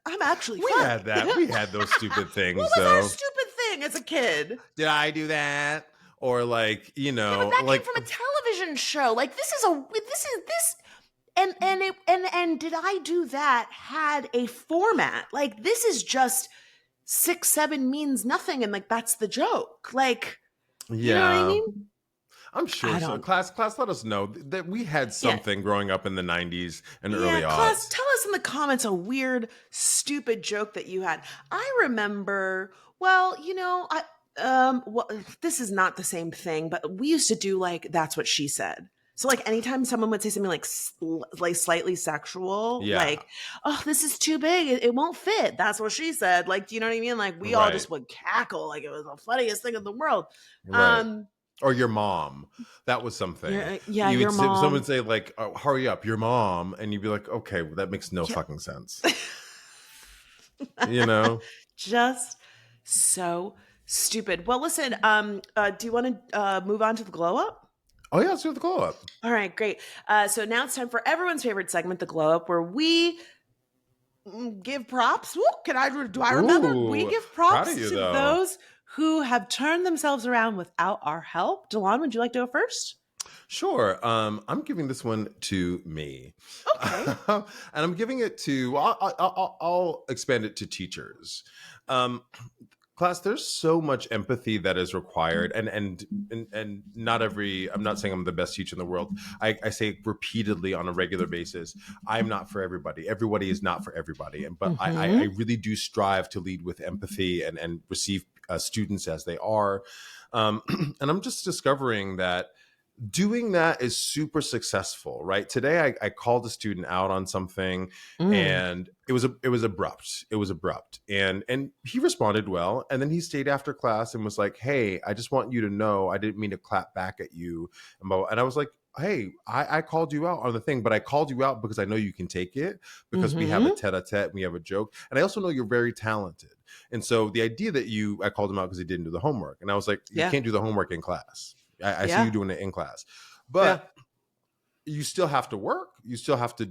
I'm actually We funny. had that. We had those stupid What things was our though. stupid thing as a kid? Did I do that? Or like, Yeah, but that came like from a television show. Like this and did I do that had a format. Like this is just 6'7" means nothing, and like that's the joke. Like, you know what I yeah. mean? I'm sure I so. don't. Class, let us know that we had Yeah, something growing up in the 90s and yeah. early Class, aughts. tell us in the comments a weird, stupid joke that you had. I remember. Well, well, this is not the same thing, but we used to do like that's what she said. So like anytime someone would say something like like slightly sexual, Yeah. like, "Oh, this is too big. It won't fit." That's what she said. Like, do you know what I mean? Like we all Right. just would cackle like it was the funniest thing in the world. Right. Um, Or your mom. That was something. yeah, You your would someone mom. would say like, oh, hurry up, your mom. And you'd be like, okay, well, that makes no Yeah. fucking sense. You know? Just so stupid. Well, listen, do you want to move on to the glow up? Oh yeah, let's do the call up. All right, great. So now it's time for everyone's favorite segment, the glow up, where we give props. Woo, do I remember? We Ooh, give proud of props you to though. those who have turned themselves around without our help. Delon, would you like to go first? Sure. I'm giving this one to me, Okay. and I'm giving it to. I'll expand it to teachers. Um, Class, there's so much empathy that is required, and not every. I'm not saying I'm the best teacher in the world. I say repeatedly on a regular basis, I'm not for everybody. Everybody is not for everybody, and but I Mm-hmm. really do strive to lead with empathy and receive students as they are, and I'm just discovering that doing that is super successful, right? Today I called a student out on something, Mm. and it was abrupt, and he responded well, and then he stayed after class and was like, hey, I just want you to know I didn't mean to clap back at you. And I was like, hey, I called you out on the thing, but I called you out because I know you can take it, because we have a Mm-hmm. tete-a-tete, we have a joke, and I also know you're very talented. And so the idea that I called him out because he didn't do the homework, and I was like, you Yeah. can't do the homework in class. I see you Yeah. doing it in class, Yeah. but you still have to work. You still have to.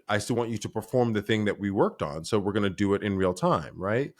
I still want you to perform the thing that we worked on, so we're going to do it in real time, right?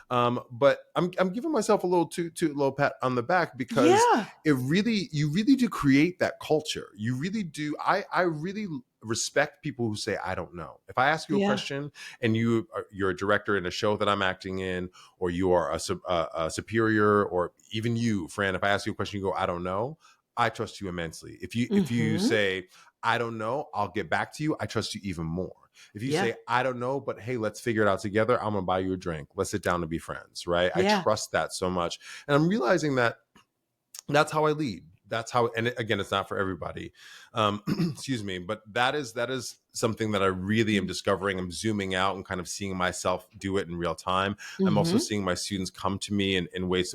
But I'm giving myself a little pat on the back, because Yeah. you really do create that culture. You really do. I really respect people who say I don't know. If I ask you a Yeah. question and you're a director in a show that I'm acting in, or you are a superior, or even you, Fran, if I ask you a question, you go I don't know. I trust you immensely. If you Mm-hmm. say I don't know, I'll get back to you, I trust you even more. If you Yeah. say, I don't know, but hey, let's figure it out together, I'm gonna buy you a drink. Let's sit down and be friends, right? I Yeah. trust that so much. And I'm realizing that that's how I lead. That's how, and again, it's not for everybody. Excuse me, but that is something that I really am discovering. I'm zooming out and kind of seeing myself do it in real time. I'm also Mm-hmm. seeing my students come to me in ways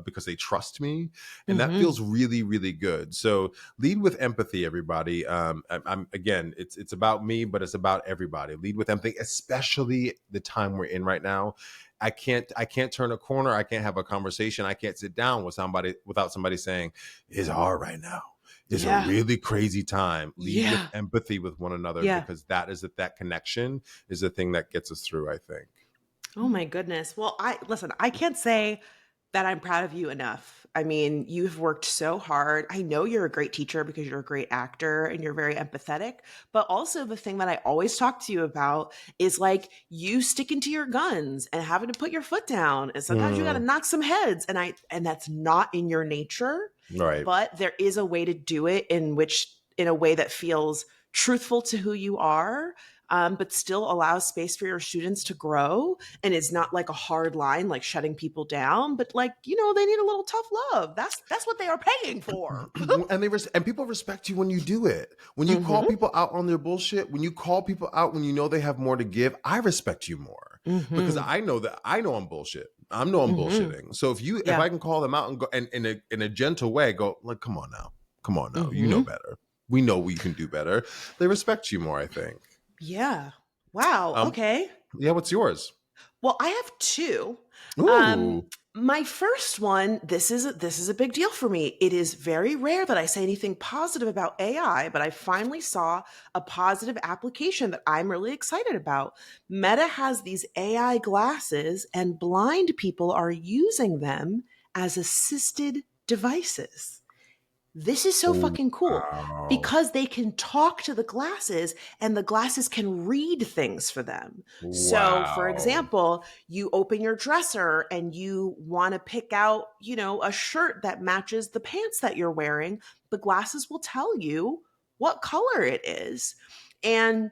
because they trust me, and that Mm-hmm. feels really, really good. So lead with empathy, everybody. I'm again, it's about me, but it's about everybody. Lead with empathy, especially the time we're in right now. I can't turn a corner. I can't have a conversation. I can't sit down with somebody without somebody saying, it's hard right now. It's a Yeah. really crazy time. Lead with Yeah. empathy with one another, Yeah. because that connection is the thing that gets us through, I think. Oh my goodness. Well, I can't say that I'm proud of you enough. I mean, you've worked so hard. I know you're a great teacher because you're a great actor and you're very empathetic. But also, the thing that I always talk to you about is like you sticking to your guns and having to put your foot down. And sometimes you got to Mm, knock some heads. And that's not in your nature. right. But there is a way to do it in a way that feels truthful to who you are, but still allows space for your students to grow, and it's not like a hard line like shutting people down, but like, they need a little tough love. That's what they are paying for. And people respect you when you do it. When you call Mm-hmm. people out on their bullshit, when you call people out when you know they have more to give, I respect you more, because Mm-hmm. I know I'm bullshit. I know I'm Mm-hmm. bullshitting. So if Yeah. I can call them out and go and in a gentle way, go like, come on now, you know Mm-hmm. better. We know we can do better. They respect you more, I think. Yeah. Wow. Um, Okay. yeah. What's yours? Well, I have two. Um, Ooh. my first one, this is a big deal for me. It is very rare that I say anything positive about AI, but I finally saw a positive application that I'm really excited about. Meta has these AI glasses, and blind people are using them as assisted devices. This is so fucking cool Wow. because they can talk to the glasses and the glasses can read things for them. So, for Wow. example, you open your dresser and you want to pick out, a shirt that matches the pants that you're wearing. The glasses will tell you what color it is. And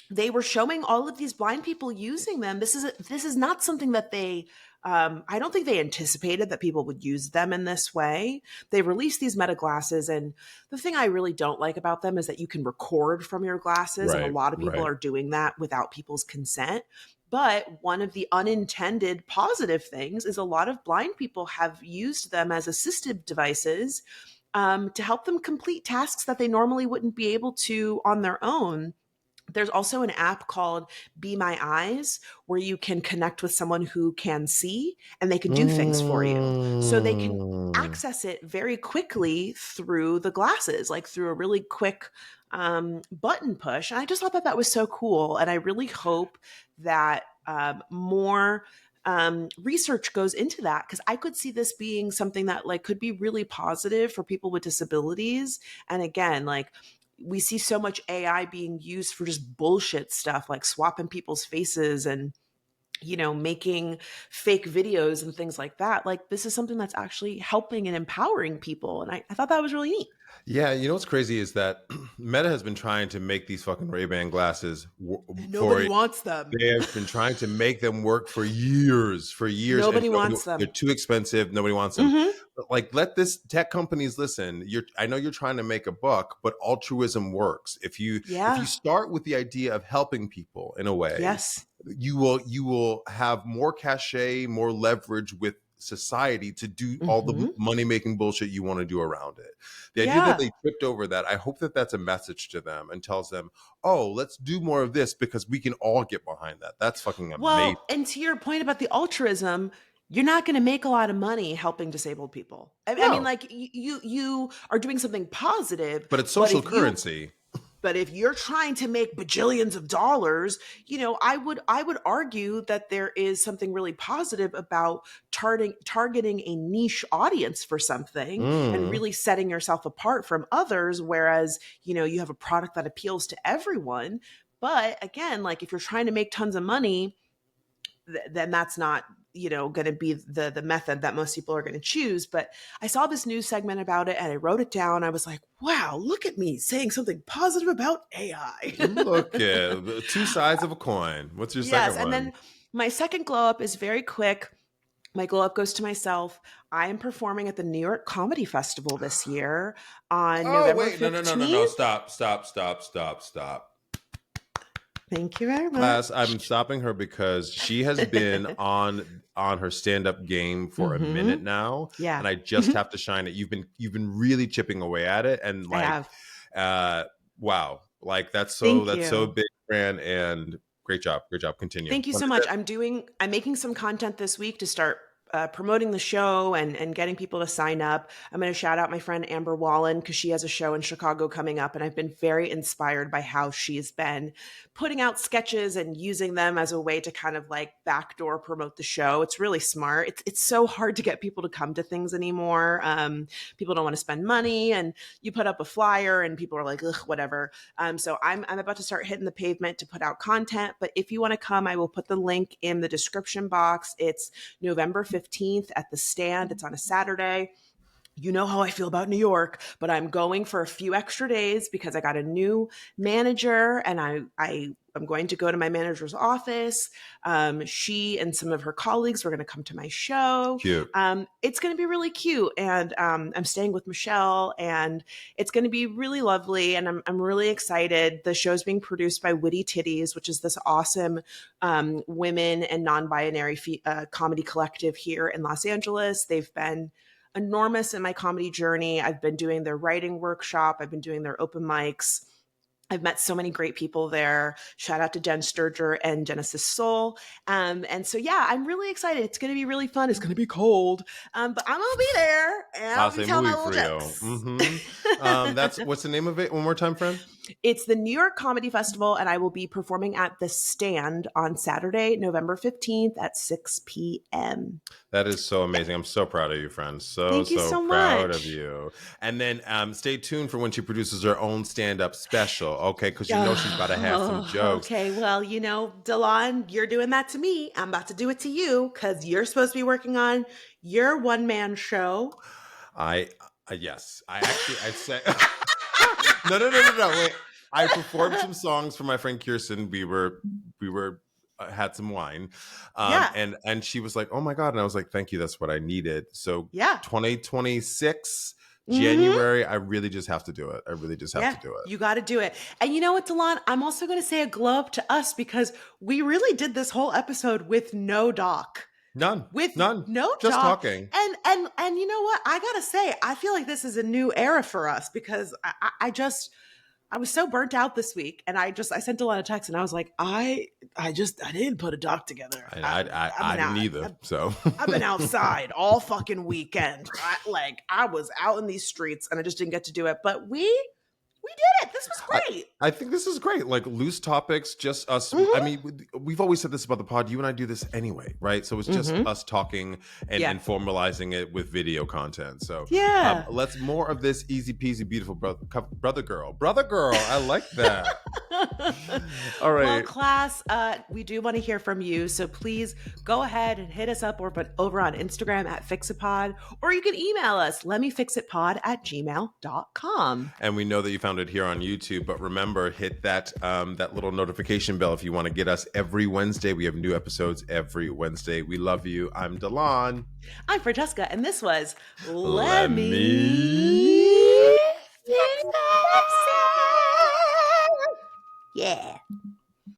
they were showing all of these blind people using them. This is not something that they I don't think they anticipated that people would use them in this way. They released these meta glasses, and the thing I really don't like about them is that you can record from your glasses, and a Right. lot of people Right. are doing that without people's consent. But one of the unintended positive things is a lot of blind people have used them as assistive devices, to help them complete tasks that they normally wouldn't be able to on their own. There's also an app called Be My Eyes where you can connect with someone who can see and they can do things for you. So they can Mm. access it very quickly through the glasses, like through a really quick button push. And I just thought that that was so cool. And I really hope that more research goes into that, because I could see this being something that like could be really positive for people with disabilities. And again, like, we see so much AI being used for just bullshit stuff like swapping people's faces and, making fake videos and things like that. Like, this is something that's actually helping and empowering people. And I thought that was really neat. Yeah, you know what's crazy is that Meta has been trying to make these fucking Ray-Ban glasses And nobody for wants them. they have been trying to make them work for years, and Nobody wants they're them. too expensive. Nobody wants them. Hmm. But like, let this tech companies listen. I know you're trying to make a buck, but altruism works. If you Yeah. start with the idea of helping people in a way, Yes. you will have more cachet, more leverage with society to do all the Hmm. money making bullshit you want to do around it. The idea that Yeah. they tripped over that, I hope that that's a message to them and tells them, oh, let's do more of this because we can all get behind that. That's fucking amazing. Well, and to your point about the altruism, you're not going to make a lot of money helping disabled people. I mean, No, like, you are doing something positive, but it's but social currency. if you're trying to make bajillions of dollars, I would argue that there is something really positive about targeting a niche audience for something and Mm. really setting yourself apart from others. Whereas, you have a product that appeals to everyone. But again, like, if you're trying to make tons of money, then that's not going to be the method that most people are going to choose. But I saw this news segment about it and I wrote it down. I was like, wow, look at me saying something positive about AI. Look at the two sides of a coin. What's your Yes. second And one? then my second glow up is very quick. My glow up goes to myself. I am performing at the New York Comedy Festival this year on Oh, November wait. No. 15th. Stop. Thank you very Class, much. I'm stopping her because she has been on her stand-up game for a Mm-hmm. minute now, Yeah. and I just have to shine it. You've been really chipping away at it, and I like, have. wow, like Thank that's so you. big, Fran, and great job, Continue. Thank you When so is much. it? I'm making some content this week to start promoting the show and getting people to sign up. I'm going to shout out my friend Amber Wallen because she has a show in Chicago coming up, and I've been very inspired by how she's been putting out sketches and using them as a way to kind of like backdoor promote the show. It's really smart. It's so hard to get people to come to things anymore. People don't want to spend money, and you put up a flyer, and people are like, ugh, whatever. So I'm about to start hitting the pavement to put out content. But if you want to come, I will put the link in the description box. It's November 15th at the Stand. It's on a Saturday. You know how I feel about New York, but I'm going for a few extra days because I got a new manager, and I'm going to go to my manager's office. She and some of her colleagues were going to come to my show. Cute. It's going to be really cute, and I'm staying with Michelle, and it's going to be really lovely, and I'm really excited. The show's being produced by Witty Titties, which is this awesome women and non-binary comedy collective here in Los Angeles. They've been enormous in my comedy journey. I've been doing their writing workshop. I've been doing their open mics. I've met so many great people there. Shout out to Jen Sturger and Genesis Soul. And so, yeah, I'm really excited. It's going to be really fun. It's going to be cold, but I'm going to be there, and I'll I'll be say telling my movie little for you. jokes. That's what's the name of it? One more time, friend. It's the New York Comedy Festival, and I will be performing at the Stand on Saturday, November 15th at 6 p.m. That is so amazing. I'm so proud of you, friend. Thank you So so proud of much. you. And then stay tuned for when she produces her own stand-up special, okay? Because you know she's about to have some Oh, jokes. okay. Well, Delon, you're doing that to me. I'm about to do it to you because you're supposed to be working on your one-man show. Yes. I said no. Wait. I performed some songs for my friend Kirsten. We were had some wine, Yeah. and she was like, "Oh my god!" And I was like, "Thank you. That's what I needed." So Yeah. 2026 Mm-hmm. January, I really just have to do it. I really just have Yeah. to do it. You got to do it. And you know what, Delon? I'm also going to say a glow up to us because we really did this whole episode with no doc. None. With None. no Just doc. talking. And you know what? I got to say, I feel like this is a new era for us because I was so burnt out this week, and I sent a lot of texts, and I was like, I didn't put a doc together. And I didn't either. So I've been outside all fucking weekend. I was out in these streets, and I just didn't get to do it. But we did it. This was great. I think this is great. Like loose topics, just us. Mm-hmm. I mean, we've always said this about the pod. You and I do this anyway, right? So it's just us talking and formalizing it with video content. So Yeah. let's more of this easy peasy, beautiful brother girl. I like that. All right. Well, class, we do want to hear from you. So please go ahead and hit us up over on Instagram at Fixitpod, or you can email us, lemmefixitpod@gmail.com. And we know that you found it here on YouTube, but remember, hit that that little notification bell if you want to get us every Wednesday. We have new episodes every Wednesday. We love you. I'm Delon. I'm Franchesca, and this was Lemme Fix It. Yeah.